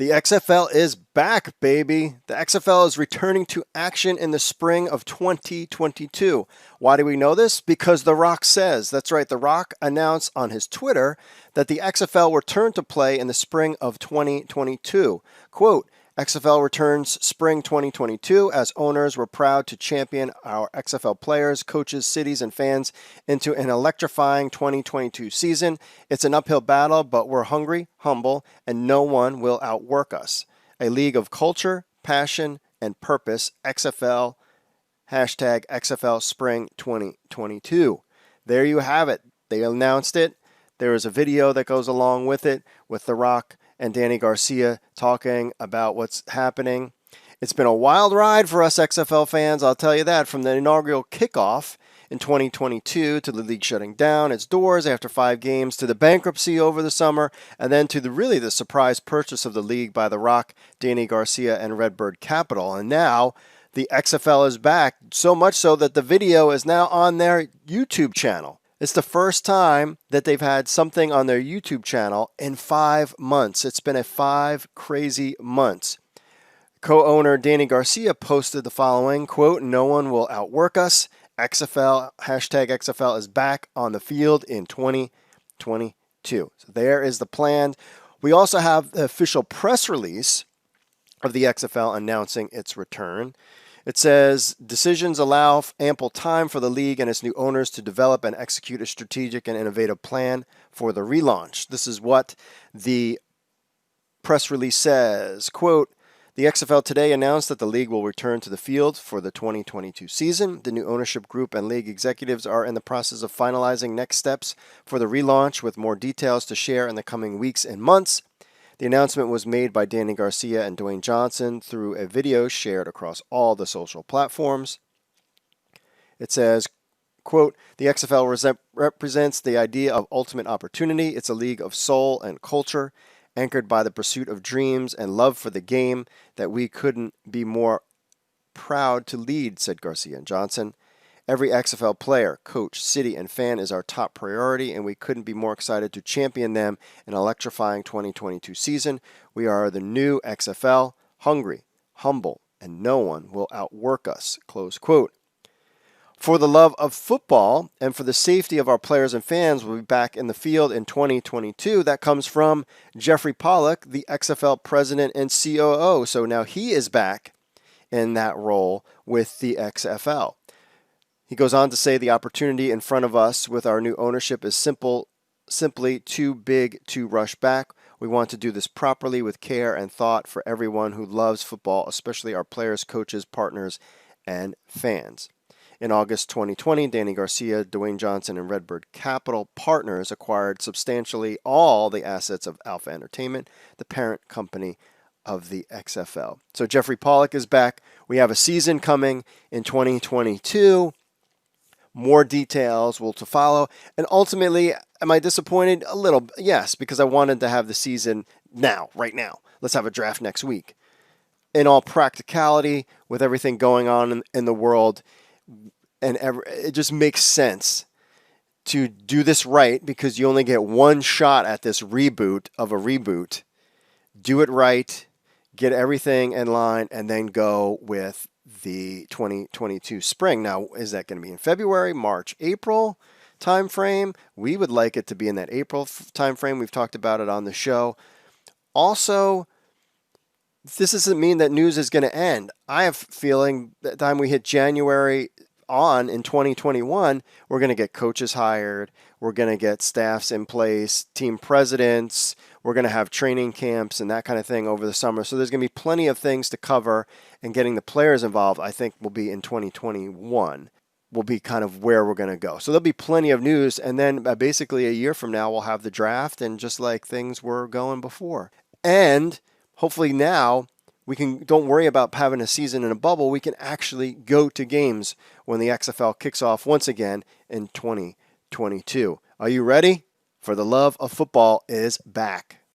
The XFL is back, baby. The XFL is returning to action in the spring of 2022. Why do we know this? Because The Rock says. That's right, The Rock announced on his Twitter that the XFL will return to play in the spring of 2022. Quote, XFL returns spring 2022 as owners were proud to champion our XFL players, coaches, cities, and fans into an electrifying 2022 season. It's an uphill battle, but we're hungry, humble, and no one will outwork us. A league of culture, passion, and purpose. XFL, hashtag XFL Spring 2022. There you have it. They announced it. There is a video that goes along with it with The Rock and Danny Garcia talking about what's happening. It's been a wild ride for us XFL fans, I'll tell you that, from the inaugural kickoff in 2022 to the league shutting down its doors after 5 games, to the bankruptcy over the summer, and then to the surprise purchase of the league by The Rock, Danny Garcia, and Redbird Capital. And now the XFL is back, so much so that the video is now on their YouTube channel. It's the first time that they've had something on their YouTube channel in 5 months. It's been 5 crazy months. Co-owner Danny Garcia posted the following, quote, "No one will outwork us. XFL, hashtag XFL is back on the field in 2022. So there is the plan. We also have the official press release of the XFL announcing its return. It says, decisions allow ample time for the league and its new owners to develop and execute a strategic and innovative plan for the relaunch. This is what the press release says. Quote, the XFL today announced that the league will return to the field for the 2022 season. The new ownership group and league executives are in the process of finalizing next steps for the relaunch with more details to share in the coming weeks and months. The announcement was made by Danny Garcia and Dwayne Johnson through a video shared across all the social platforms. It says, quote, the XFL represents the idea of ultimate opportunity. It's a league of soul and culture, anchored by the pursuit of dreams and love for the game that we couldn't be more proud to lead, said Garcia and Johnson. Every XFL player, coach, city, and fan is our top priority, and we couldn't be more excited to champion them in an electrifying 2022 season. We are the new XFL, hungry, humble, and no one will outwork us, close quote. For the love of football and for the safety of our players and fans, we'll be back in the field in 2022. That comes from Jeffrey Pollock, the XFL president and COO. So now he is back in that role with the XFL. He goes on to say the opportunity in front of us with our new ownership is simply too big to rush back. We want to do this properly with care and thought for everyone who loves football, especially our players, coaches, partners, and fans. In August 2020, Danny Garcia, Dwayne Johnson, and Redbird Capital Partners acquired substantially all the assets of Alpha Entertainment, the parent company of the XFL. So Jeffrey Pollock is back. We have a season coming in 2022. More details will to follow. And ultimately, am I disappointed? A little, yes, because I wanted to have the season now, right now. Let's have a draft next week. In all practicality, with everything going on in the world, and it just makes sense to do this right because you only get one shot at this reboot of a reboot. Do it right, get everything in line, and then go with the 2022 spring. Now, is that going to be in February, March, April timeframe? We would like it to be in that April timeframe. We've talked about it on the show. Also, this doesn't mean that news is going to end. I have a feeling that time we hit January on in 2021, we're going to get coaches hired. We're going to get staffs in place, team presidents. We're going to have training camps and that kind of thing over the summer. So there's going to be plenty of things to cover, and getting the players involved, I think, will be in 2021. Will be kind of where we're going to go. So there'll be plenty of news, and then basically a year from now, we'll have the draft, and just like things were going before. And hopefully now don't worry about having a season in a bubble. We can actually go to games when the XFL kicks off once again in 2022. Are you ready? For the love of football is back.